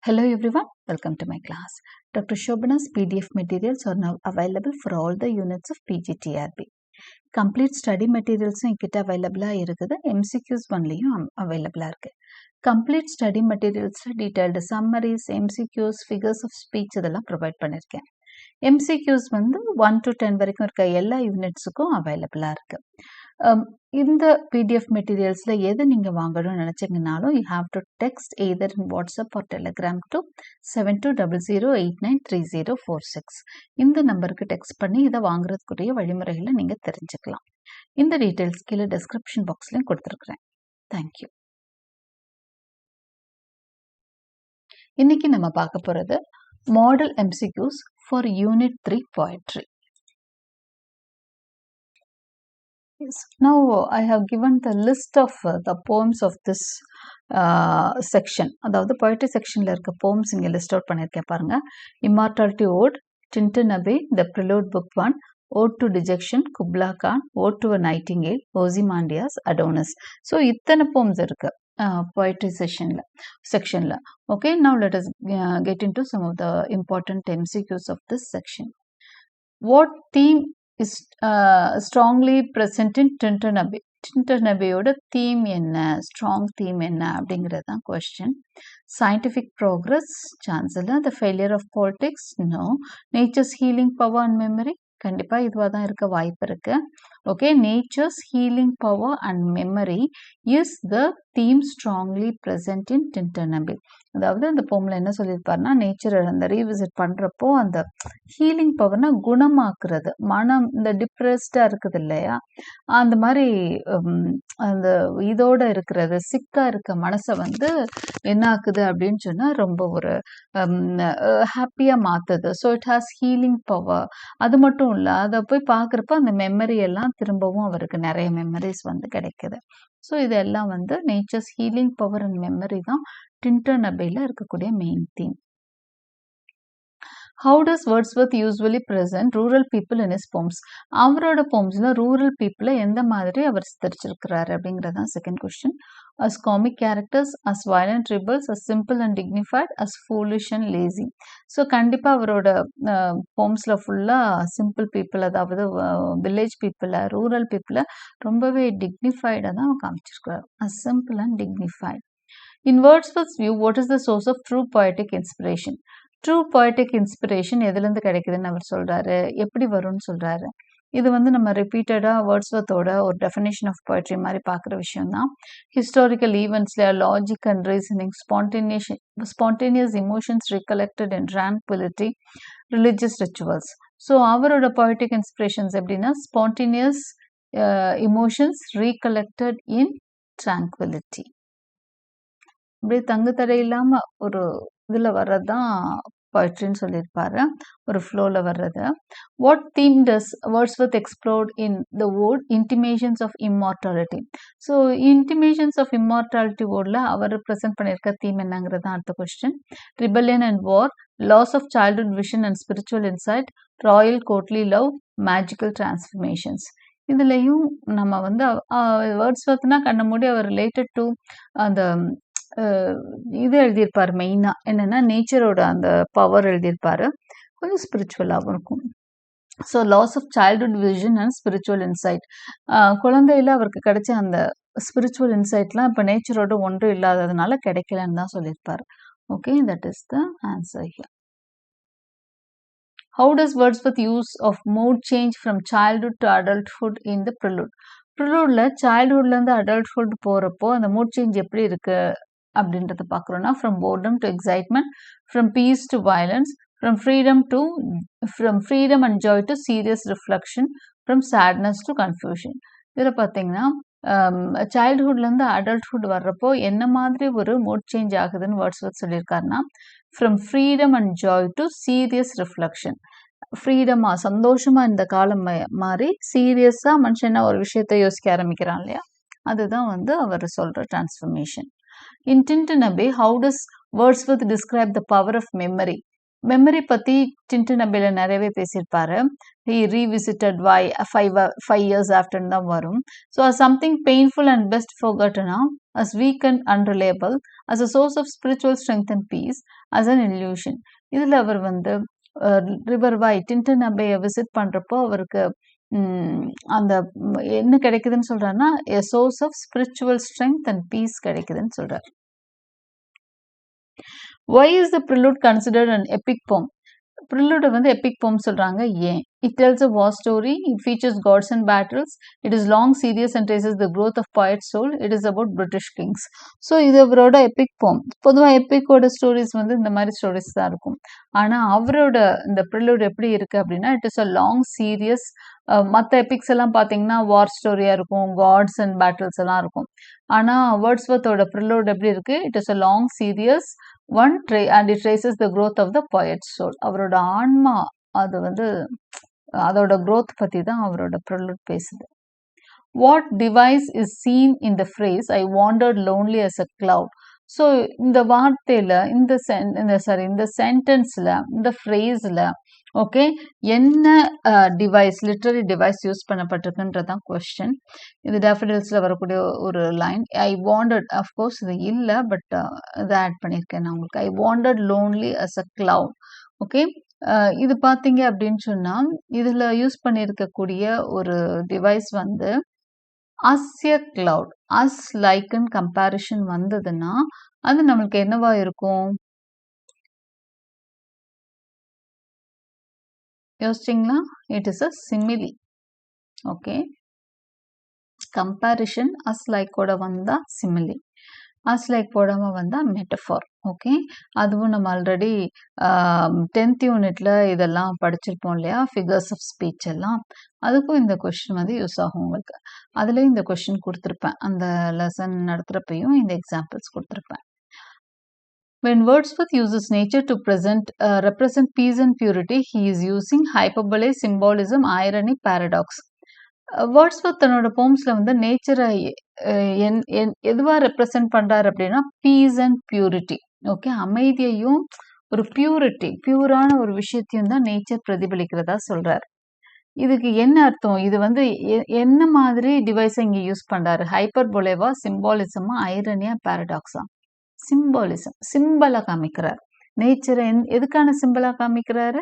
Hello everyone, welcome to my class. Dr. Shobana's PDF materials are now available for all the units of PGTRB. Complete study materials என்கிட்ட அவைலபிளாக இருக்குது. MCQs ஒன்லையும் அவைலபிளாக இருக்குது. Complete study மெட்டீரியல்ஸில் detailed summaries, MCQs, figures of speech இதெல்லாம் provide பண்ணியிருக்கேன். MCQs வந்து 1 to 10 வரைக்கும் இருக்க எல்லா யூனிட்ஸுக்கும் அவைலபிளாக இருக்குது. இந்த PDF மெட்டீரியல்ஸில் எது நீங்கள் வாங்கணும்னு நினச்சிங்கனாலும் you have to text either in WhatsApp or Telegram to 7200893046. இந்த நம்பருக்கு டெக்ஸ்ட் பண்ணி இதை வாங்குறதுக்குரிய வழிமுறைகளை நீங்கள் தெரிஞ்சுக்கலாம். இந்த டீட்டெயில்ஸ் கீழே டிஸ்கிரிப்ஷன் பாக்ஸ்லையும் கொடுத்துருக்குறேன். தேங்க்யூ. இன்னைக்கு நம்ம பார்க்க போகிறது model MCQs for Unit 3 Poetry. Yes. Now I have given the list of the poems of this section. அதாவது poetry sectionல இருக்க poems இங்க list out பண்ணியிருக்கேன் பாருங்க. Immortality Ode, Tintin Abbey, The Prelude Book 1, Ode to Dejection, Kubla Khan, Ode to a Nightingale, Ozymandias, Adonis. So இத்தனை poems இருக்கு poetry sectionல. Okay, now let us get into some of the important MCQs of this section. What theme is strongly present in Tintin Abbey? Tintin Abbeyயோட theme என்ன, strong theme என்ன அப்படிங்கிறது தான் question. Scientific progress, chance இல்லை. The failure of politics, no. Nature's healing power and memory, கண்டிப்பாக இதுவாக தான் இருக்க வாய்ப்பு இருக்கு. Okay, nature's healing power and memory is the theme strongly present in Tintern Abbey. அதாவது அந்த போமில் என்ன சொல்லியிருப்பாருன்னா, நேச்சர் அந்த ரீவிசிட் பண்ணுறப்போ அந்த ஹீலிங் பவர்னா குணமாக்குறது, மனம் இந்த டிப்ரெஸ்டாக இருக்குது இல்லையா, அந்த மாதிரி அந்த இதோட இருக்கிறது சிக்காக இருக்க மனசை வந்து என்ன ஆக்குது அப்படின்னு சொன்னால் ரொம்ப ஒரு ஹாப்பியாக மாற்றுது. So it has healing power. அது மட்டும் இல்லை, அதை போய் பார்க்குறப்ப அந்த மெமரி எல்லாம் திரும்பவும் அவருக்கு நிறைய மெமரிஸ் வந்து கிடைக்குது. ஸோ இதெல்லாம் வந்து nature's healing power and memory தான் டின்டன் அபேல இருக்கக்கூடிய main theme. How does Wordsworth usually present rural people in his poems? அவரோட போம்ஸில் ரூரல் பீப்புளை எந்த மாதிரி அவர் சித்தரிச்சிருக்கிறாரு அப்படிங்கிறது தான் second question. As comic characters, as violent rebels, as simple and dignified, as foolish and lazy. So கண்டிப்பாக அவரோட போம்ஸில் ஃபுல்லாக சிம்பிள் பீப்புள், அதாவது வில்லேஜ் பீப்புளை, ரூரல் பீப்புளை ரொம்பவே டிக்னிஃபைடாக தான் காமிச்சிருக்கிறார். as simple and dignified. In Wordsworth's view, what is the source of true poetic inspiration? True poetic inspiration எதுலேருந்து கிடைக்குதுன்னு அவர் சொல்கிறாரு, எப்படி வரும்னு சொல்கிறாரு. இது வந்து நம்ம ரிப்பீட்டடாக வேர்ட்ஸ்வர்த்தோட ஒரு டெஃபினேஷன் ஆஃப் poetry மாதிரி பார்க்குற விஷயம் தான். ஹிஸ்டாரிக்கல் ஈவெண்ட்ஸில் logic and reasoning, spontaneous emotions recollected in tranquillity, religious rituals. So அவரோட poetic இன்ஸ்பிரேஷன்ஸ் எப்படின்னா, spontaneous emotions recollected in tranquillity, அப்படியே தங்கு தடை இல்லாமல் ஒரு இதில் வர்றது தான் poetryன்னு சொல்லியிருப்பாரு, ஒரு ஃப்ளோவில் வர்றது. What theme does Wordsworth explored in the ode intimations of immortality? So intimations of immortality வோர்டில் அவர் ப்ரெசென்ட் பண்ணியிருக்க தீம் என்னங்கிறது தான் அடுத்த question. Rebellion and war, loss of childhood vision and spiritual insight, royal courtly love, magical transformations. இதுலேயும் நம்ம வந்து வேர்ட்ஸ்வர்த்னா கண்ண மூடி அவர் ரிலேட்டட் டு அந்த இது எழுதியிருப்பார். மெயினாக என்னென்னா நேச்சரோட அந்த பவர் எழுதியிருப்பார், கொஞ்சம் ஸ்பிரிச்சுவலாகவும் இருக்கும். So loss of childhood vision and spiritual insight, குழந்தையில் அவருக்கு கிடைச்ச அந்த ஸ்பிரிச்சுவல் இன்சைட்லாம் இப்போ நேச்சரோட ஒன்றும் இல்லாததுனால கிடைக்கலன்னு தான் சொல்லியிருப்பார். Okay, that is the answer here. How does Wordsworth use of mood change from childhood to adulthood in the prelude? ப்ரிலூடில் சைல்ட்ஹுட்லேருந்து அடல்ட்ஹுட் போகிறப்போ அந்த மூட் சேஞ்ச் எப்படி இருக்குது அப்படின்றத பார்க்குறோன்னா, from boredom to excitement, from peace to violence, from freedom and joy to serious reflection, from sadness to confusion. இதில் பார்த்தீங்கன்னா சைல்ட்ஹுட்லேருந்து அடல்ட்ஹுட் வர்றப்போ என்ன மாதிரி ஒரு மூட் சேஞ்ச் ஆகுதுன்னு வேர்ட்ஸ்வர்த் சொல்லியிருக்காருன்னா, from freedom and joy to serious reflection. ஃப்ரீடமாக சந்தோஷமாக இந்த காலம் மாதிரி சீரியஸாக மனுஷன் ஒரு விஷயத்தை யோசிக்க ஆரம்பிக்கிறான் இல்லையா, அதுதான் வந்து அவர் சொல்கிற transformation. In Tintern Abbey, how does Wordsworth describe the power of memory? Memory பற்றி டின்டன் அபேல நிறையவே பேசியிருப்பாரு. ஹி ரீவிசிட்டட் ஃபைவ் இயர்ஸ் ஆஃப்டர்னு தான் வரும். So something painful and best ஃபோர்கட்டனா, as weak and unreliable, as a source of spiritual strength and peace, as an illusion. இதில் அவர் வந்து ரிவர் வை டின்டன் அபேயை விசிட் பண்ணுறப்போ அவருக்கு அந்த என்ன கிடைக்குதுன்னு சொல்றாருன்னா a source of spiritual strength and peace கிடைக்குதுன்னு சொல்றாரு. Why is the prelude considered an epic poem? prelude வந்து epic poem சொல்றாங்க ஏன்? It tells a war story, it features gods and battles, it is long, serious and traces the growth of poet's soul, it is about British kings. So இது அவரோட epic poem. பொதுவாக எப்பிக்கோட stories வந்து இந்த மாதிரி stories தான் இருக்கும். ஆனால் அவரோட இந்த prelude எப்படி இருக்கு அப்படின்னா it is a long, serious, மற்ற எபிக்ஸ் எல்லாம் பார்த்தீங்கன்னா வார் ஸ்டோரியாக இருக்கும், காட்ஸ் அண்ட் பேட்டில்ஸ் எல்லாம் இருக்கும். ஆனால் வேர்ட்ஸ்வர்த்தோட prelude எப்படி இருக்கு? It is a long, serious one and it traces the growth of the poet's soul. அவரோட ஆன்மா அது வந்து அதோட growth பத்தி தான் அவரோட prelude பேசுது. What device is seen in the phrase I wandered lonely as a cloud? So இந்த வார்த்தையில இந்த சென்டென்ஸ்ல இந்த ஃப்ரேஸ்ல ஓகே என்ன டிவைஸ் லிட்ரரி டிவைஸ் யூஸ் பண்ணப்பட்டிருக்குன்றதான் கொஸ்டின். இது டேஃபடில்ஸ்ல வரக்கூடிய ஒரு லைன். ஐ வாண்டட், அஃப்கோர்ஸ் இது இல்லை, பட் இதை ஆட் பண்ணியிருக்கேன் நான் உங்களுக்கு. I wandered lonely as a cloud. Okay, இது பார்த்தீங்க அப்படின்னு சொன்னா இதுல யூஸ் பண்ணியிருக்கக்கூடிய ஒரு டிவைஸ் வந்து அஸ் எ கிளவுட், அஸ் லைக்னு கம்பேரிஷன் வந்ததுன்னா அது நம்மளுக்கு என்னவா இருக்கும்? யோசிச்சிங்களா? It is a simile. Okay, comparison as லைக்கோட வந்தா சிமிலி, அஸ் லைக் போடாமல் வந்தால் மெட்டஃபார். ஓகே, அதுவும் நம்ம ஆல்ரெடி 10th யூனிட்ல இதெல்லாம் படிச்சிருப்போம் இல்லையா, ஃபிகர்ஸ் ஆஃப் ஸ்பீச் எல்லாம். அதுக்கும் இந்த கொஸ்டின் வந்து யூஸ் ஆகும் உங்களுக்கு. அதுலேயும் இந்த கொஸ்டின் கொடுத்துருப்பேன், அந்த லெசன் நடத்துகிறப்பையும் இந்த எக்ஸாம்பிள்ஸ் கொடுத்துருப்பேன். When Wordsworth uses nature to represent peace and purity, he is using hyperbole, symbolism, irony, paradox. Wordsworth தன்னோட போம்ஸ்ல வந்து நேச்சரை எதுவா ரெப்ரசன்ட் பண்றாரு அப்படின்னா பீஸ் அண்ட் பியூரிட்டி. ஓகே, அமைதியையும் ஒரு பியூரான ஒரு விஷயத்தையும் தான் நேச்சர் பிரதிபலிக்கிறதா சொல்றாரு. இதுக்கு என்ன அர்த்தம்? இது வந்து என்ன மாதிரி டிவைஸை இங்க யூஸ் பண்றாரு? ஹைப்பர்போலேவா, சிம்பாலிசமா, ஐரனியா, பாரடாக்ஸா? சிம்பாலிசம், சிம்பலா காமிக்கிறார். நேச்சரை எதுக்கான சிம்பலா காமிக்கிறாரு?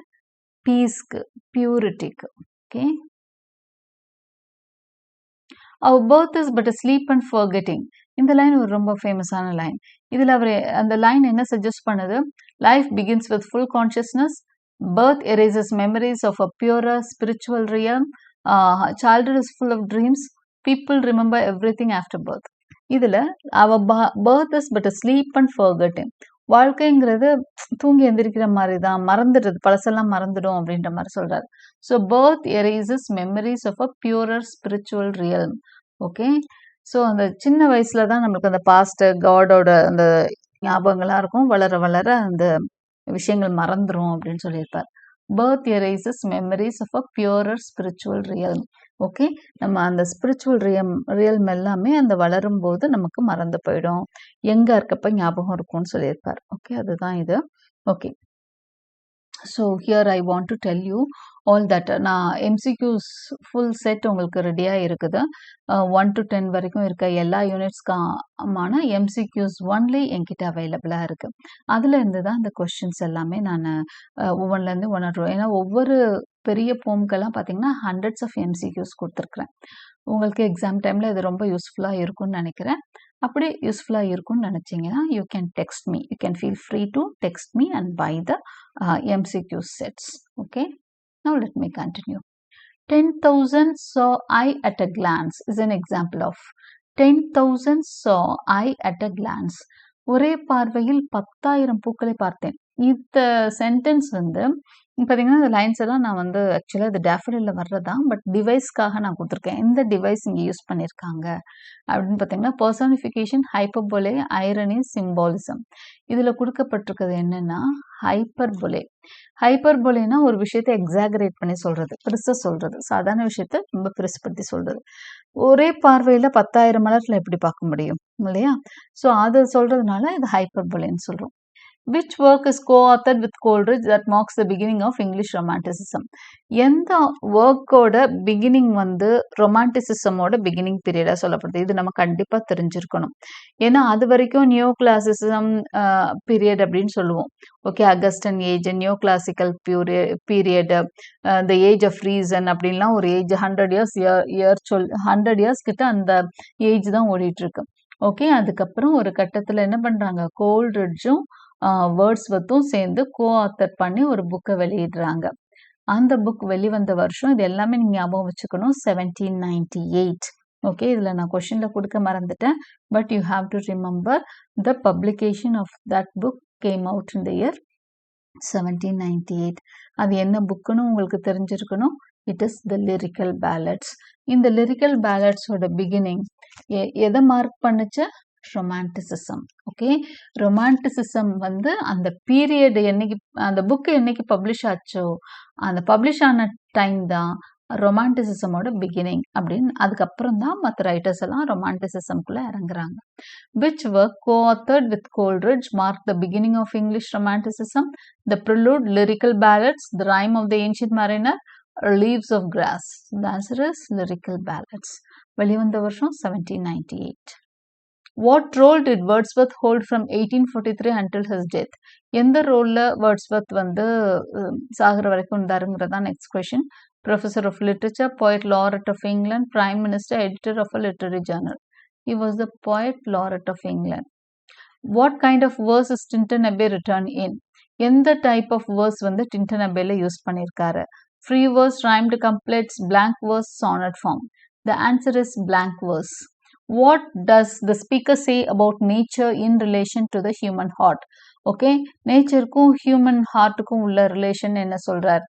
பீஸ்க்கு, பியூரிட்டிக்கு. Okay, our birth is but a sleep and forgetting. இந்த லைன் ஒரு ரொம்ப ஃபேமஸான லைன். இதில் அவர் அந்த லைன் என்ன சஜஸ்ட் பண்ணுது? Life begins with full consciousness, birth erases memories of a purer spiritual realm, childhood is full of dreams, people remember everything after birth. இதில் our birth is but a sleep and forgetting. வாழ்க்கைங்கிறது தூங்கி எந்திரிக்கிற மாதிரி தான், மறந்துடுறது, பழசெல்லாம் மறந்துடும் அப்படின்ற மாதிரி சொல்றாரு. So birth erases memories of a purer spiritual realm. Okay, so அந்த சின்ன வயசுல தான் நம்மளுக்கு அந்த பாஸ்ட் காடோட அந்த ஞாபகங்கள்லாம் இருக்கும், வளர வளர அந்த விஷயங்கள் மறந்துடும் அப்படின்னு சொல்லியிருப்பார். Birth erases memories of a purer spiritual realm. Okay, நம்ம அந்த ஸ்பிரிச்சுவல் ரியல்ம் எல்லாமே அந்த வளரும் போது நமக்கு மறந்து போயிடும், எங்க இருக்கப்ப ஞாபகம் இருக்கும்னு சொல்லியிருப்பார். ஓகே, அதுதான் இது. Okay, so here I want to tell you all that. நான் எம்சிக்யூஸ் ஃபுல் செட் உங்களுக்கு ரெடியாக இருக்குது. 1 to 10 வரைக்கும் இருக்க எல்லா யூனிட்ஸ்க்கான எம்சிக்யூஸ் ஒன்லி என்கிட்ட அவைலபிளாக இருக்குது. அதில் இருந்து தான் இந்த கொஸ்டின்ஸ் எல்லாமே நான் ஒவ்வொன்றுலேருந்து ஒன்று, ஏன்னா ஒவ்வொரு பெரிய போம்க்கெல்லாம் பார்த்தீங்கன்னா ஹண்ட்ரட்ஸ் ஆஃப் எம்சிக்யூஸ் கொடுத்துருக்குறேன். உங்களுக்கு எக்ஸாம் டைமில் இது ரொம்ப யூஸ்ஃபுல்லாக இருக்கும்னு நினைக்கிறேன். அப்படி யூஸ்ஃபுல்லாக இருக்கும்னு நினச்சிங்கன்னா you can text me, you can feel free to text me and buy the MCQ sets. Okay, now let me continue. 10,000 saw I at a glance is an example of 10,000 saw I at a glance. ஒரே பார்வையில் 10,000 பூக்களை பார்த்தேன். இந்த sentence வந்து பார்த்தீங்கன்னா இந்த lines எல்லாம் நான் வந்து ஆக்சுவலாக இது டேஃபடில்ல வர்றதான், பட் டிவைஸ்க்காக நான் கொடுத்துருக்கேன். எந்த டிவைஸ் இங்கே யூஸ் பண்ணியிருக்காங்க அப்படின்னு பார்த்தீங்கன்னா பர்சானிஃபிகேஷன், ஹைப்பர்போலே, ஐரனி, சிம்பாலிசம். இதில் கொடுக்கப்பட்டிருக்கிறது என்னன்னா ஹைப்பர்போலே. ஹைப்பர்போலேனா ஒரு விஷயத்தை எக்ஸாகரேட் பண்ணி சொல்றது, பெருசாக சொல்றது, சாதாரண விஷயத்த ரொம்ப பெருசுப்படுத்தி சொல்றது. ஒரே பார்வையில் 10,000 மலர்களை எப்படி பார்க்க முடியும் இல்லையா? ஸோ அதை சொல்றதுனால இது ஹைப்பர்போலேன்னு சொல்றோம். Which work is co-authored with Coleridge that marks the beginning of English Romanticism? எந்த ஒர்க்கோட பிகினிங் வந்து ரொமான்டிசிசமோட பிகினிங் பீரியடா சொல்லப்படுது? இது நம்ம கண்டிப்பா தெரிஞ்சிருக்கணும். ஏன்னா அது வரைக்கும் நியோ கிளாசிசம் பீரியட் அப்படின்னு சொல்லுவோம். Okay, Augustan age, neo classical period, the age of reason அப்படின்லாம் ஒரு ஏஜ் 100 இயர்ஸ் 100 இயர்ஸ் கிட்ட அந்த ஏஜ் தான் ஓடிட்டு இருக்கு. ஓகே, அதுக்கப்புறம் ஒரு கட்டத்துல என்ன பண்றாங்க, கோல்ரிட்ஜும் வேர்ட்ஸ்வர்த்தும் சேர்ந்து கோ-ஆத்தர் பண்ணி ஒரு புக்கை வெளியிடுறாங்க. அந்த புக் வெளிவந்த வருஷம் இது எல்லாமே நீங்க ஞாபகம் வச்சுக்கணும், 1798. ஓகே, இதுல நான் கொஸ்டின்ல கொடுக்க மறந்துட்டேன். But you have to remember the publication of that book came out in the year 1798. அது என்ன புக்குன்னு உங்களுக்கு தெரிஞ்சிருக்கணும். It is the lyrical ballads. இந்த லிரிக்கல் பேலட்ஸோட பிகினிங் எதை மார்க் பண்ணுச்சு? ரொமான்டிசிசம். ஓகே, ரொமான்டிசிசம் வந்து அந்த பீரியட் என்னைக்கு, அந்த புக் என்னைக்கு பப்ளிஷ் ஆச்சோ அந்த பப்ளிஷ் ஆன டைம் தான் ரொமான்டிசிசமோட பிகினிங் அப்படின்னு. அதுக்கப்புறம் தான் மற்ற ரைட்டர்ஸ் எல்லாம் ரொமான்டிசிசம்குள்ள இறங்குறாங்க. Which work co-authored with Coleridge marked the beginning of English Romanticism? The Prelude, Lyrical Ballads, The Rime of the Ancient Mariner, or Leaves of Grass? The answer is Lyrical Ballads. வெளிவந்த வருஷம் 1798. What role did Wordsworth hold from 1843 until his death? எந்த ரோல்ல Wordsworth வந்து சாகிற வரைக்கும் இருந்தாருங்கிறதா next question. Professor of Literature, Poet Laureate of England, Prime Minister, Editor of a Literary Journal. He was the Poet Laureate of England. What kind of verse is Tintin Abbey written in? எந்த type of verse வந்து Tintern அபேல use பண்ணியிருக்காரு? Free verse, rhymed couplets, blank verse, sonnet form. The answer is blank verse. What does the speaker say about nature in relation to the human heart? Okay, நேச்சருக்கும் human ஹார்ட்டுக்கும் உள்ள relation என்ன சொல்றார்?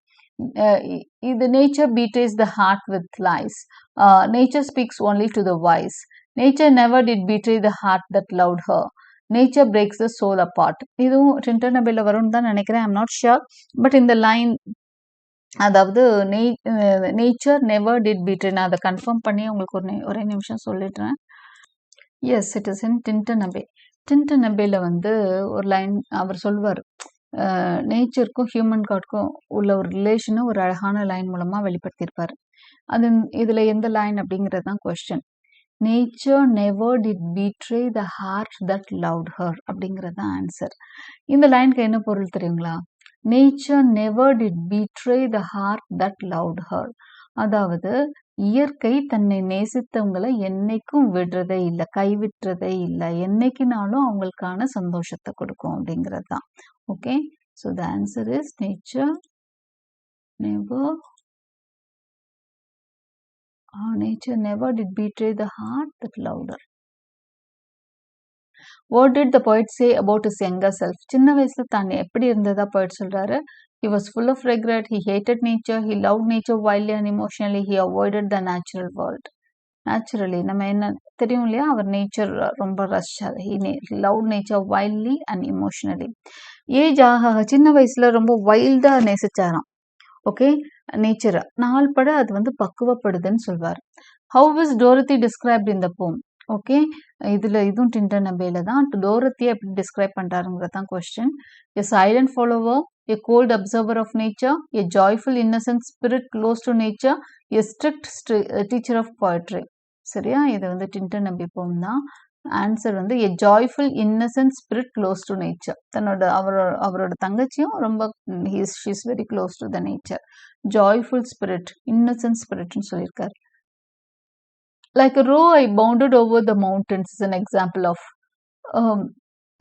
இது nature betrays the heart with lies. Nature speaks only to the wise. Nature never did betray the heart that loved her. Nature breaks the soul apart. இதுவும் டின்டன் அபேல வரும்னு தான் நினைக்கிறேன், ஐம் நாட் ஷியோர். பட் இந்த line, அதாவது nature never did betray, நான் அதை confirm பண்ணி உங்களுக்கு ஒரே நிமிஷம் சொல்லிடுறேன். Yes, it is in Tintern Abbey. Tintern அபேல வந்து ஒரு லைன் அவர் சொல்வார், நேச்சருக்கும் ஹியூமன் காட்க்கும் உள்ள ஒரு ரிலேஷனை ஒரு அழகான லைன் மூலமா வெளிப்படுத்தியிருப்பாரு. அது இதுல எந்த லைன் அப்படிங்கிறது தான் question. Nature never did betray the heart that loved her அப்படிங்கிறது தான் ஆன்சர். இந்த லைனுக்கு என்ன பொருள் தெரியுங்களா? Nature never did betray the heart that loved her. அதாவது இயற்கை தன்னை நேசித்தவங்களை என்னைக்கும் விடுறதே இல்லை, கைவிட்டுறதே இல்லை, என்னைக்குனாலும் அவங்களுக்கான சந்தோஷத்தை கொடுக்கும் அப்படிங்கிறது தான். Okay, so the answer is nature never did betray the heart that loved her. What did the poet say about his younger self? சின்ன வயசுல தான் எப்படி இருந்ததா poet சொல்றாரு? He was full of regret, he hated nature, he loved nature wildly and emotionally, he avoided the natural world. Naturally, நம்ம என்ன தெரியும் இல்லையா, அவர் நேச்சர் ரொம்ப ரஷ்ஷாது. He loved nature wildly and emotionally. Age ஆக சின்ன வயசுல ரொம்ப வைல்டா நேசிச்சாராம். ஓகே, நேச்சரை நாள் பட அது வந்து பக்குவப்படுதுன்னு சொல்வார். How is Dorothy described in the poem? Okay, இதுல இதுவும் டின்டன் அபேல தான். டோரத்தியை எப்படி டிஸ்கிரைப் பண்றாருங்கிறது தான் question. A silent follower, a cold observer of nature, a joyful innocent spirit close to nature, a strict teacher of poetry. சரியா, இது வந்து டின்டன் அபே போம் தான். ஆன்சர் வந்து a joyful innocent spirit close to nature. அவரோட தங்கச்சியும் ரொம்ப she is very close to the nature. Joyful spirit, innocent ஸ்பிரிட்னு சொல்லியிருக்காரு. Like a roe I bounded over the mountains is an example of.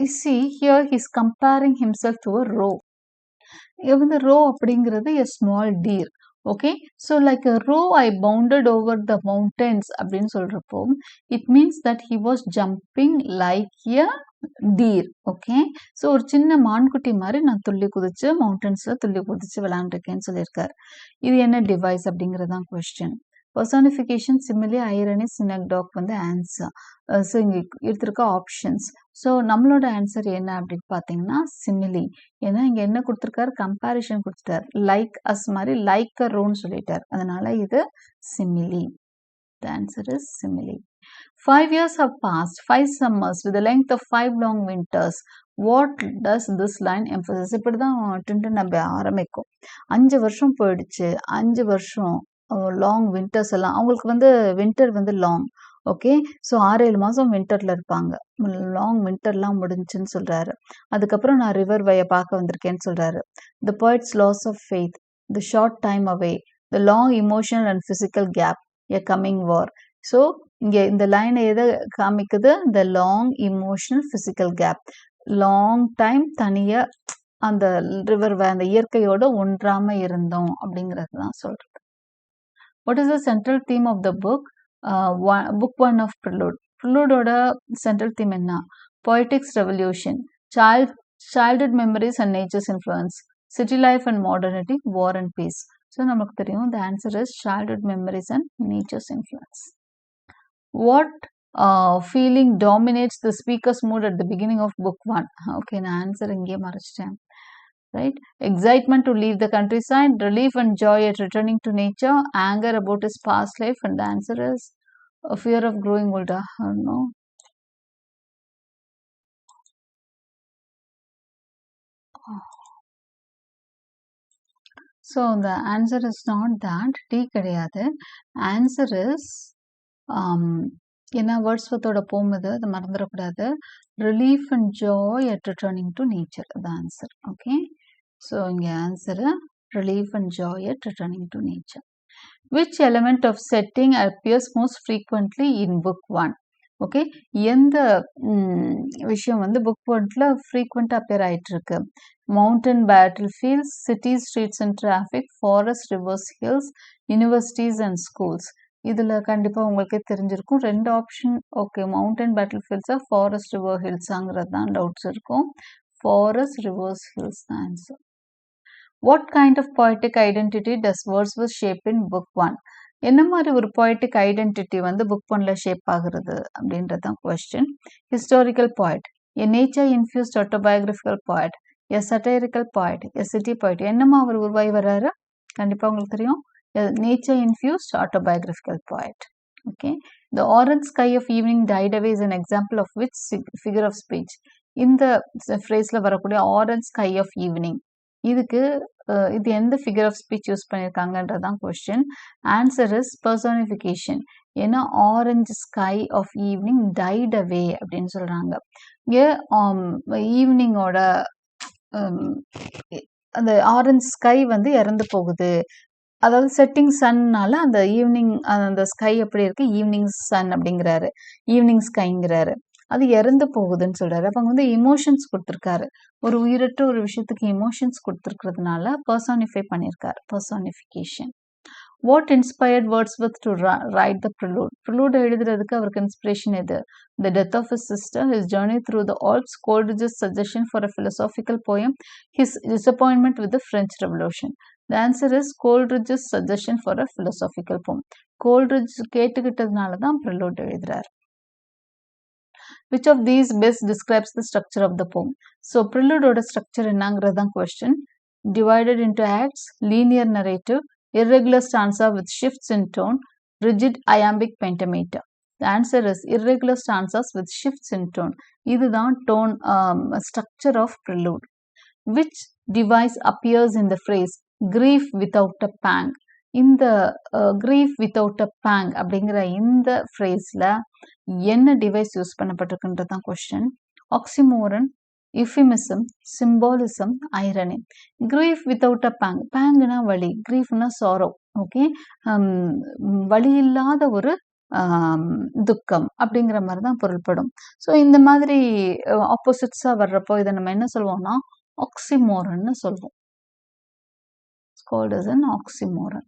You see here he is comparing himself to a roe. Even the roe அப்படிங்கிறது a small deer. Okay, so like a roe I bounded over the mountains அப்படின்னு சொல்றப்போ it means that he was jumping like a deer. Okay, so ஒரு சின்ன மான்குட்டி மாதிரி நான் துள்ளி குதிச்சு மவுண்டன்ஸ்ல துள்ளி குதிச்சு விளையாண்டுருக்கேன்னு சொல்லியிருக்காரு. இது என்ன டிவைஸ் அப்படிங்கிறது தான் கொஸ்டின். பர்சானிஃபிகேஷன், சிமிலி, ஐரணி, சினக்டாக் வந்து ஆன்சர். ஸோ இங்கே எடுத்திருக்க ஆப்ஷன்ஸ். ஸோ நம்மளோட ஆன்சர் என்ன அப்படின்னு பார்த்தீங்கன்னா சிமிலி. ஏன்னா இங்கே என்ன கொடுத்துருக்காரு, கம்பேரிஷன் கொடுத்துட்டார். லைக் அஸ் மாதிரி லைக் அ ரோன்னு சொல்லிட்டார், அதனால இது சிமிலி. The answer is simile. 5 years have passed, 5 summers with the length of 5 long winters. What does this line emphasise? இப்படி தான் டின்டன் நம்ம ஆரம்பிக்கும். 5 வருஷம் போயிடுச்சு, 5 வருஷம் லாங் வின்டர்ஸ் எல்லாம் அவங்களுக்கு வந்து வின்டர் வந்து லாங். ஓகே, ஸோ 6-7 மாதம் வின்டரில் இருப்பாங்க. லாங் வின்டர்லாம் முடிஞ்சுன்னு சொல்கிறாரு. அதுக்கப்புறம் நான் ரிவர் வேயை பார்க்க வந்திருக்கேன்னு சொல்கிறாரு. த poet's loss of faith, the short time away, the long emotional and physical gap, a coming war. So இங்கே இந்த லைனை எதை காமிக்குது? the long emotional physical gap. Long time தனியாக அந்த ரிவர் வே அந்த இயற்கையோட ஒன்றாமல் இருந்தோம் அப்படிங்கிறது தான் சொல்கிறது. What is the central theme of the book? Book 1 of Prelude. ப்ரிலூடோட சென்ட்ரல் தீம் என்ன? Poetics revolution, childhood memories and nature's influence, city life and modernity, war and peace. So நமக்கு தெரியும் the answer is childhood memories and nature's influence. What feeling dominates the speaker's mood at the beginning of book 1? Okay, நான் answer இங்கே மறைச்சிட்டேன். Right? Excitement to leave the countryside, relief and joy at returning to nature, anger about his past life, and the answer is a fear of growing older. No. So the answer is not that. D கிடையாது. Answer is என்ன வேர்ட்ஸ்வர்த்தோட போம் இது, அதை மறந்துடக்கூடாது. Relief and joy at returning to nature, அது answer. Okay, so இங்கே answer relief and joy at returning to nature. Which element of setting appears most frequently in book 1? Okay, எந்த விஷயம் வந்து புக் 1ல ஃப்ரீக்வெண்ட்டாக அப்பியர் ஆகிட்டு இருக்கு? Mountain battle fields, cities, streets and traffic, forest, rivers, hills, universities and schools. இதில் கண்டிப்பாக உங்களுக்கே தெரிஞ்சிருக்கும் 2 ஆப்ஷன். ஓகே, மவுண்டன் பேட்டில் ஃபீல்ட்ஸா ஃபாரஸ்ட் ரிவர் ஹில்ஸாங்கிறது தான் டவுட்ஸ் இருக்கும். ஃபாரஸ்ட் ரிவர்ஸ் ஹில்ஸ் தான் answer. What kind of poetic identity does Wordsworth shape in book 1? என்ன மாதிரி ஒரு பொய்டிக் ஐடென்டிட்டி வந்து புக் 1ல ஷேப் ஆகுறது அப்படின்றது தான் question. Historical poet, a nature infused autobiographical poet, a satirical poet, a city poet. என்னமா அவர் உருவாகி வர்றாரு? கண்டிப்பாக உங்களுக்கு தெரியும், nature infused autobiographical poet. Okay, the orange sky of evening died away is an example of which figure of speech? இந்த phrase-ல வரக்கூடிய orange sky of evening, இதுக்கு இது எந்த figure of speech யூஸ் பண்ணியிருக்காங்கன்றதான் கொஸ்டின். Answer is personification. ஏன்னா orange sky of evening died away அப்படின்னு சொல்றாங்க. இங்கே ஈவினிங்கோட அந்த ஆரஞ்சு ஸ்கை வந்து இறந்து போகுது. அதாவது செட்டிங் சன்னால அந்த ஈவினிங் அந்த ஸ்கை எப்படி இருக்கு? ஈவினிங் சன் அப்படிங்கிறாரு, ஈவினிங் ஸ்கைங்கிறாரு. அது இறந்து போகுதுன்னு சொல்றாரு. அப்ப அங்க வந்து இமோஷன்ஸ் கொடுத்துருக்காரு. ஒரு உயிரற்ற ஒரு விஷயத்துக்கு இமோஷன்ஸ் கொடுத்துருக்கிறதுனால பர்சானிஃபை பண்ணியிருக்காரு, personification. What inspired Wordsworth to write the Prelude? Prelude எழுதுறதுக்கு அவருக்கு இன்ஸ்பிரேஷன் எது? The death of his sister, his journey through the Alps, Coleridge's suggestion for a philosophical poem, his disappointment with the French Revolution. The answer is Coleridge's suggestion for a philosophical poem. Coleridge கேட்டுக்கிட்டதுனால தான் prelude எழுதுறாரு. Which of these best describes the structure of the poem? So prelude structure என்னங்கிறது தான் question. Divided into acts, linear narrative, irregular stanza with shifts in tone, rigid iambic pentameter. The answer is irregular stanzas with shifts in tone. இதுதான் tone structure of prelude. Which device appears in the phrase grief without a pang? இந்த grief without a pang அப்படிங்கிற இந்த phrase-ல என்ன device use பண்ணப்பட்டிருக்குன்றது தான் question. Oxymoron, euphemism, symbolism, irony. Grief without a pang, பேங்குனா வலி, கிரீஃப்னா சாரோ. ஓகே, வலி இல்லாத ஒரு துக்கம் அப்படிங்கிற மாதிரி தான் பொருள்படும். ஸோ இந்த மாதிரி ஆப்போசிட்ஸா வர்றப்போ இதை நம்ம என்ன சொல்லுவோம்னா ஆக்சிமோரன்னு சொல்லுவோம். It's called as an oxymoron.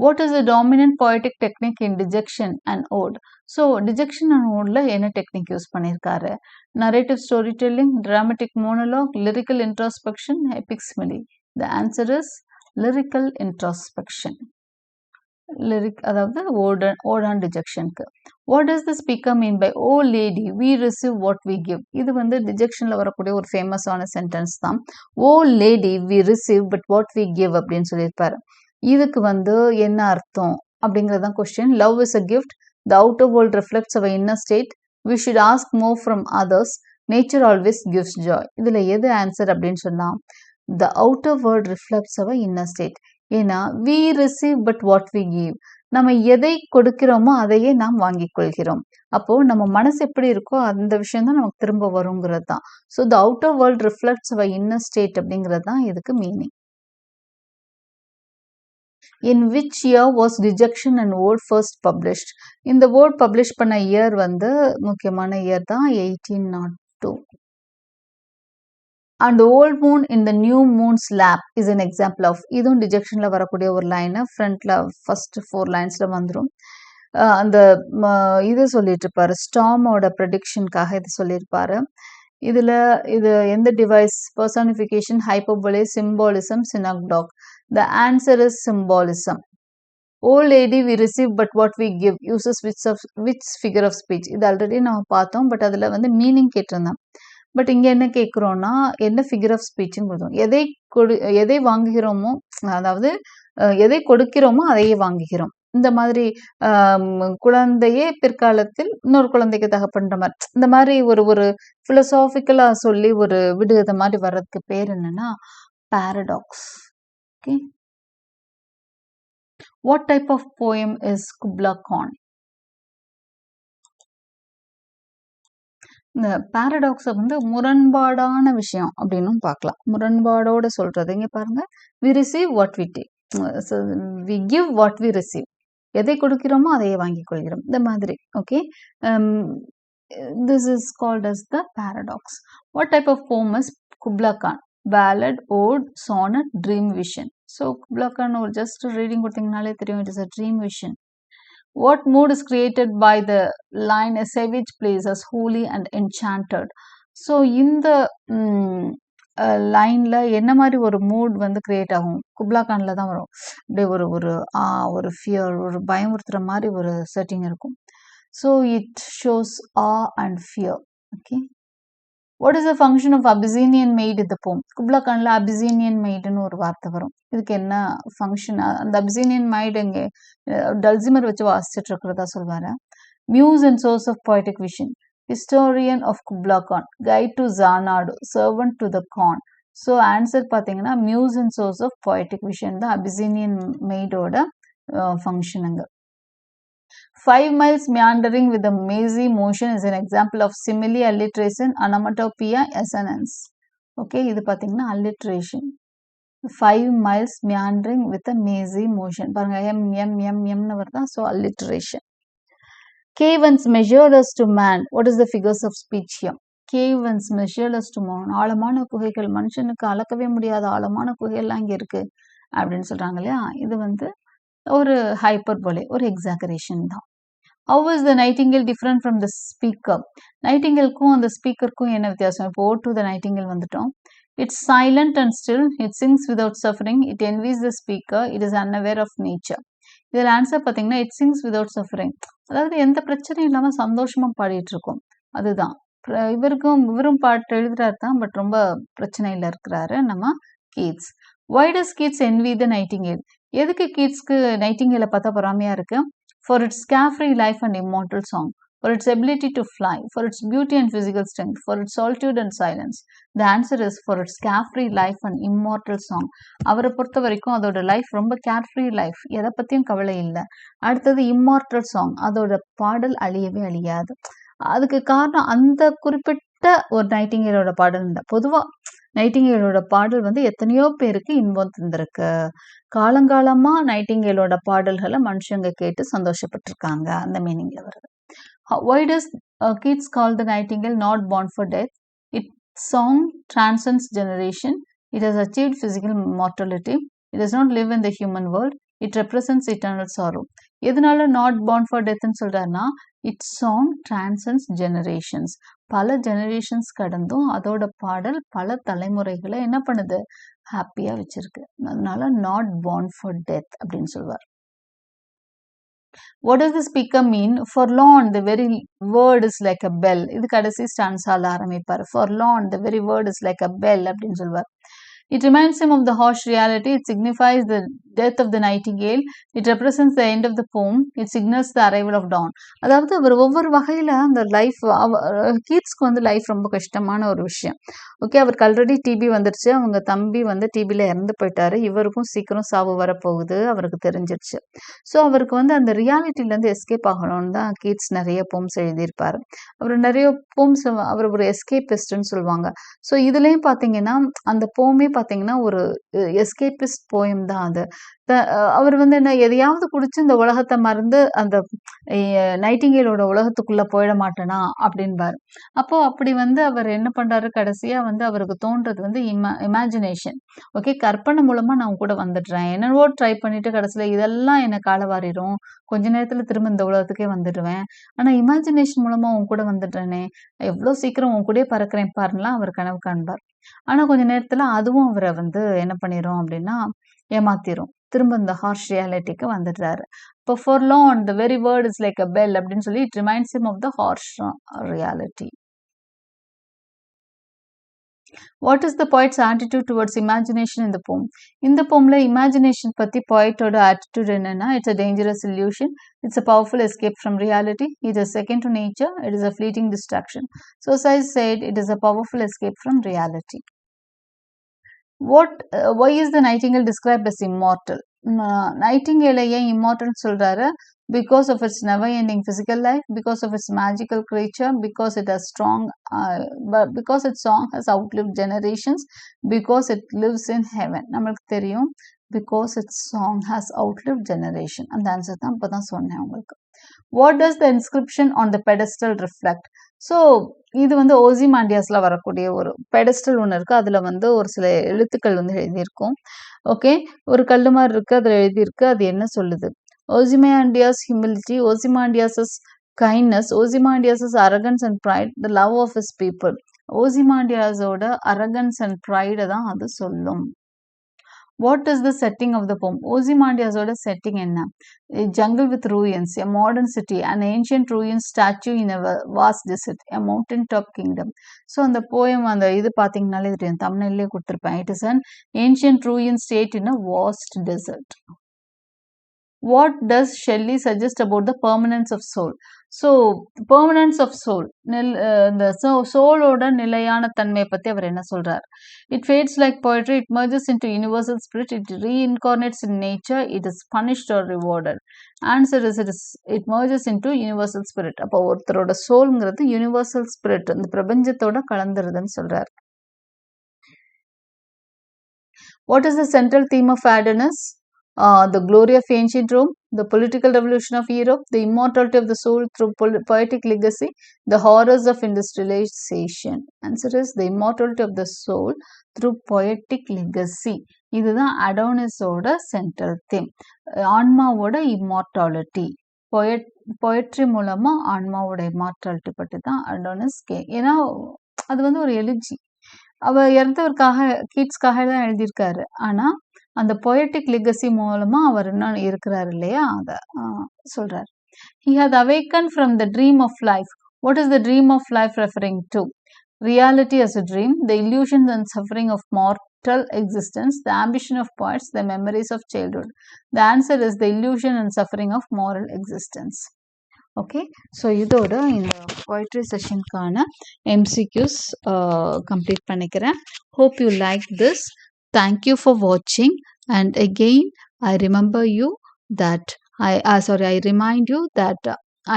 What is the dominant poetic technique in dejection and ode? So dejection and ode-ல என்ன டெக்னிக் யூஸ் பண்ணியிருக்காரு? narrative storytelling, dramatic monologue, lyrical introspection, epic simile. The answer is lyrical introspection. Lyric அதாவது ode and dejectionக்கு. What does the speaker mean by oh lady we receive what we give? இது வந்து dejectionல வரக்கூடிய ஒரு ஃபேமஸான sentence தான். oh lady we receive but what we give அப்படின்னு சொல்லியிருப்பாரு. இதுக்கு வந்து என்ன அர்த்தம் அப்படிங்கிறது தான் question. Love is a gift, the outer world reflects our inner state, we should ask more from others, nature always gives joy. இதில் எது ஆன்சர் அப்படின்னு சொன்னால் the outer world reflects our inner state. ஏன்னா we receive but what we give. நம்ம எதை கொடுக்கிறோமோ அதையே நாம் வாங்கிக் கொள்கிறோம். அப்போ நம்ம மனசு எப்படி இருக்கோ அந்த விஷயம் தான் நமக்கு திரும்ப வருங்கிறது தான். So the outer world reflects our inner state அப்படிங்கிறது தான் இதுக்கு meaning. In which year was Rejection and Ode first published? இந்த Ode பப்ளிஷ் பண்ண இயர் வந்து முக்கியமான இயர் தான் 1802. And old moon in the new moon's lap is an example of. இதுவும் டிஜெக்ஷன்ல வரக்கூடிய ஒரு லைன். ஃப்ரண்ட்ல ஃபர்ஸ்ட் 4 லைன்ஸ்ல வந்துடும். அந்த இது சொல்லிட்டு இருப்பாரு, ஸ்டாமோட ப்ரெடிக்ஷனுக்காக இது சொல்லியிருப்பாரு. இதுல இது எந்த device? Personification, hyperbole, symbolism, synecdoche. The answer is symbolism. Old lady we receive but what we give uses which figure of speech. இது ஆல்ரெடி நம்ம பார்த்தோம். பட் அதுல வந்து மீனிங் கேட்டிருந்தேன். பட் இங்கே என்ன கேட்குறோன்னா என்ன ஃபிகர் ஆஃப் ஸ்பீச்சுன்னு கொடுத்தோம். எதை வாங்குகிறோமோ, அதாவது எதை கொடுக்கிறோமோ அதையே வாங்குகிறோம். இந்த மாதிரி குழந்தையே பிற்காலத்தில் இன்னொரு குழந்தைக்கு தகப்பன்ற மாதிரி, இந்த மாதிரி ஒரு ஃபிலசாபிக்கலாக சொல்லி ஒரு விடுகதை மாதிரி வர்றதுக்கு பேர் என்னன்னா paradox. Okay, what type of poem is Kubla Khan? இந்த பாரடாக்ஸை வந்து முரண்பாடான விஷயம் அப்படின்னும் பார்க்கலாம். முரண்பாடோட சொல்றது இங்கே பாருங்க, we receive what we take, we give what we receive. எதை கொடுக்கிறோமோ அதையே வாங்கிக் கொள்கிறோம், இந்த மாதிரி. Okay, this is called as the paradox. What type of poem is Kubla Khan? ballad, ode, sonnet, dream vision. So Kubla Khan ஒரு just reading கொடுத்தீங்கனாலே தெரியும், it is a dream vision. What mood is created by the line a savage place as holy and enchanted? So இந்த லைன்ல என்ன மாதிரி ஒரு mood வந்து create ஆகும்? குப்லா கான்ல தான் வரும். அப்படியே ஒரு ஃபியர், ஒரு பயமுறுத்துற மாதிரி ஒரு செட்டிங் இருக்கும். So it shows and fear. Okay, what is the function of Abyssinian maid இந்த போம்? குப்லா கான்ல அபிசீனியன் மெய்டுன்னு ஒரு வார்த்தை வரும். இதுக்கு என்ன ஃபங்க்ஷன்? அந்த அபிசீனியன் மெய்டு எங்கே டல்சிமர் வச்சு வாசிச்சுட்டு இருக்கிறதா சொல்வாரு. Muse and source of poetic vision, historian of Kubla Khan, guide to Xanadu, servant to the Khan. So answer பார்த்தீங்கன்னா muse and source of poetic vision தான் அபிசீனியன் மெய்டோட ஃபங்க்ஷனுங்க. 5 miles meandering with a mazy motion is an example of simile, alliteration, onomatopoeia, assonance. Okay, இது பார்த்தீங்கன்னா alliteration. 5 miles meandering with a mazy motion. பாருங்க, எம்னு வருதா? So alliteration. Cave once measured us to man. What is the figures of speech here? Cave once measured us to man. ஆழமான குகைகள், மனுஷனுக்கு அளக்கவே முடியாத ஆழமான குகைகள்லாம் இங்கே இருக்கு அப்படின்னு சொல்றாங்க இல்லையா? இது வந்து ஒரு ஹைப்பர்போலே, ஒரு எக்ஸாகரேஷன் தான். How is the nightingale different from the speaker? நைட்டிங்கேலுக்கும் அந்த ஸ்பீக்கருக்கும் என்ன வித்தியாசம்? இப்போ ode to the nightingale வந்துட்டோம். It's silent and still, it sings without suffering, it envies the speaker, it is unaware of nature. இதில் ஆன்சர் பார்த்தீங்கன்னா it sings without suffering, அதாவது எந்த பிரச்சனையும் இல்லாமல் சந்தோஷமாக பாடிட்டு இருக்கும். அதுதான் இவரும் பாட்டு எழுதுறாரு தான், பட் ரொம்ப பிரச்சனையில் இருக்கிறாரு நம்ம Keats. Why does Keats envy the nightingale? எதுக்கு கீட்ஸ்க்கு நைட்டிங்கேலை பார்த்தா பொறாமையா இருக்கு? For its carefree life and immortal song, for its ability to fly, for its beauty and physical strength, for its solitude and silence. The answer is for its carefree life and immortal song. அவரை பொறுத்த வரைக்கும் அதோட life ரொம்ப carefree life, எதை பற்றியும் கவலை இல்லை. அடுத்தது இம்மார்டல் சாங், அதோட பாடல் அழியவே அழியாது. அதுக்கு காரணம் அந்த குறிப்பிட்ட ஒரு நைட்டிங்கேலோட பாடல் இல்லை. பொதுவாக நைட்டிங்கேலோட பாடல் வந்து எத்தனையோ பேருக்கு இன்பம் தந்திருக்கு. காலங்காலமா நைட்டிங்கேலோட பாடல்களை மனுஷங்க கேட்டு சந்தோஷப்பட்டிருக்காங்க, அந்த மீனிங்ல வருது. Why does Keats call the nightingale not born for death? Its song transcends generation. It has achieved physical mortality. It does not live in the human world. It represents eternal sorrow. எதனால not born for deathன்னு சொல்றாருன்னா, its song transcends generations. பல generations கடந்தும் அதோட பாடல் பல தலைமுறைகளை என்ன பண்ணுது? ஹாப்பியா வச்சிருக்கு. அதனால not born for death அப்படின்னு சொல்வார். What does the speaker mean? Forlorn, the very word is like a bell. இது கடைசி ஸ்டான்ஸால ஆரம்பிப்பார். Forlorn, the very word is like a bell அப்படின்னு சொல்வார். It reminds him of the harsh reality. It signifies the death of the nightingale. It represents the end of the poem. It signals the arrival of dawn. அதாவது அவர் ஒவ்வொரு வகையில அந்த life கீட்ஸ்க்கு வந்து life ரொம்ப கஷ்டமான ஒரு விஷயம். ஓகே, அவருக்கு ஆல்ரெடி டிபி வந்துருச்சு. அவங்க தம்பி வந்து டிபியில் இறந்து போயிட்டாரு. இவருக்கும் சீக்கிரம் சாவு வரப்போகுது அவருக்கு தெரிஞ்சிருச்சு. ஸோ அவருக்கு வந்து அந்த ரியாலிட்டிலேருந்து எஸ்கேப் ஆகணும்னு தான் கீட்ஸ் நிறைய போம்ஸ் எழுதியிருப்பார். அவர் நிறைய போம்ஸ் அவர் ஒரு எஸ்கேபிஸ்ட்னு சொல்லுவாங்க. ஸோ இதுலேயும் பார்த்தீங்கன்னா அந்த போமே பார்த்தீங்கன்னா ஒரு எஸ்கேபிஸ்ட் போயம் தான் அது. அவர் வந்து என்ன எதையாவது குடிச்சு இந்த உலகத்தை மறந்து அந்த நைட்டிங்கேலோட உலகத்துக்குள்ள போயிட மாட்டேனா அப்படின்பாரு. அப்போ அப்படி வந்து அவர் என்ன பண்றாரு, கடைசியா வந்து அவருக்கு தோன்றது வந்து இமேஜினேஷன். ஓகே, கற்பனை மூலமா நான் கூட வந்துடுறேன், என்னவோ ட்ரை பண்ணிட்டு கடைசியில இதெல்லாம் என்னை காலவாரிடும், கொஞ்ச நேரத்துல திரும்ப இந்த உலகத்துக்கே வந்துடுவேன், ஆனா இமேஜினேஷன் மூலமா உன் கூட வந்துடுறேனே, எவ்வளவு சீக்கிரம் உன் கூடயே பறக்கிறேன் பாருலாம் அவர் கனவு காண்பார். ஆனா கொஞ்ச நேரத்துல அதுவும் அவரை வந்து என்ன பண்ணிரும் அப்படின்னா ஏமாத்திரும். திரும்ப இந்த ஹார்ஷ் ரியாலிட்டிக்கு வந்துடுறாரு. இப்போ forlorn, the very word is like a bell அப்படின்னு சொல்லி it reminds him of the harsh reality. What is the poet's attitude towards imagination in the poem? இந்த poemல imagination பத்தி poetோட attitude என்னன்னா, it's a dangerous illusion, it's a powerful escape from reality, it is second to nature, it is a fleeting distraction. So as I said, it is a powerful escape from reality. Why is the nightingale described as immortal? Nightingale ஏன் immortal சொல்றாரு? Because of its never-ending physical life, because of its magical creature, because it has because its song has outlived generations, because it lives in heaven. நம்மளுக்கு தெரியும், because its song has outlived generation. அந்த answer தான் இப்போ தான் சொன்னேன் உங்களுக்கு. What does the inscription on the pedestal reflect? So இது வந்து ஓசிமாண்டியாஸ்ல வரக்கூடிய ஒரு பெடஸ்டல் ஒன்று இருக்கு. அதுல வந்து ஒரு சில எழுத்துக்கள் வந்து எழுதியிருக்கும். ஓகே, ஒரு கல்லு மாதிரி இருக்கு, அதுல எழுதியிருக்கு. அது என்ன சொல்லுது? Ozymandias' humility, Ozymandias' kindness, Ozymandias' arrogance and pride, the love of his people. ஓசிமாண்டியாஸோட அரகன்ஸ் அண்ட் ப்ரைடை தான் அது சொல்லும். What is the setting of the poem? ஓசிமாண்டியாஸோட setting என்ன? A jungle with ruins, a modern city, an ancient ruin statue in a vast desert, a mountain top kingdom. So அந்த poem அந்த இது பார்த்தீங்கன்னாலே தெரியும், thumbnail கொடுத்திருப்பேன். It is an ancient ruin state in a vast desert. What does Shelley suggest about the permanence of soul? So permanence of soul, இந்த சோலோட நிலையான தன்மையை பத்தி அவர் என்ன சொல்றார்? It fades like poetry, it merges into universal spirit, it reincarnates in nature, it is punished or rewarded. Answer is it merges into universal spirit. அப்போ ஒருத்தரோட சோல்ங்கிறது universal spirit, இந்த பிரபஞ்சத்தோட கலந்துருதுன்னு சொல்றார். What is the central theme of Adonis? The glory of ancient Rome, the political revolution of Europe, the immortality of the soul through poetic legacy, the horrors of industrialization. Answer is the immortality of the soul through poetic legacy. இதுதான் அடோனிஸோட central theme. ஆன்மாவோட immortality, poetry மூலமா ஆன்மாவோட immortality பற்றி தான் Adonis ஏன்னா அது வந்து ஒரு எலிஜி. அவர் இறந்தவருக்காக கிட்ஸ்க்காக தான் எழுதியிருக்காரு. ஆனா அந்த poetic legacy மூலமா அவர் இன்னும் இருக்கிறார் இல்லையா, அத சொல்றார். He had awakened from the dream of life. What is the dream of life referring to? Reality as a dream, the illusions and suffering of mortal existence, the ambition of poets, the memories of childhood. The answer is the illusion and suffering of moral existence. Okay, so இதோட இந்த poetry செஷனுக்கான MCQs complete பண்ணிக்கிறேன். Hope you like this. Thank you for watching, and again I remind you that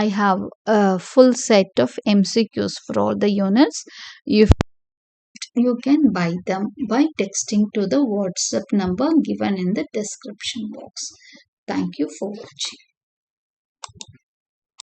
I have a full set of MCQs for all the units. If you can buy them by texting to the WhatsApp number given in the description box. Thank you for watching.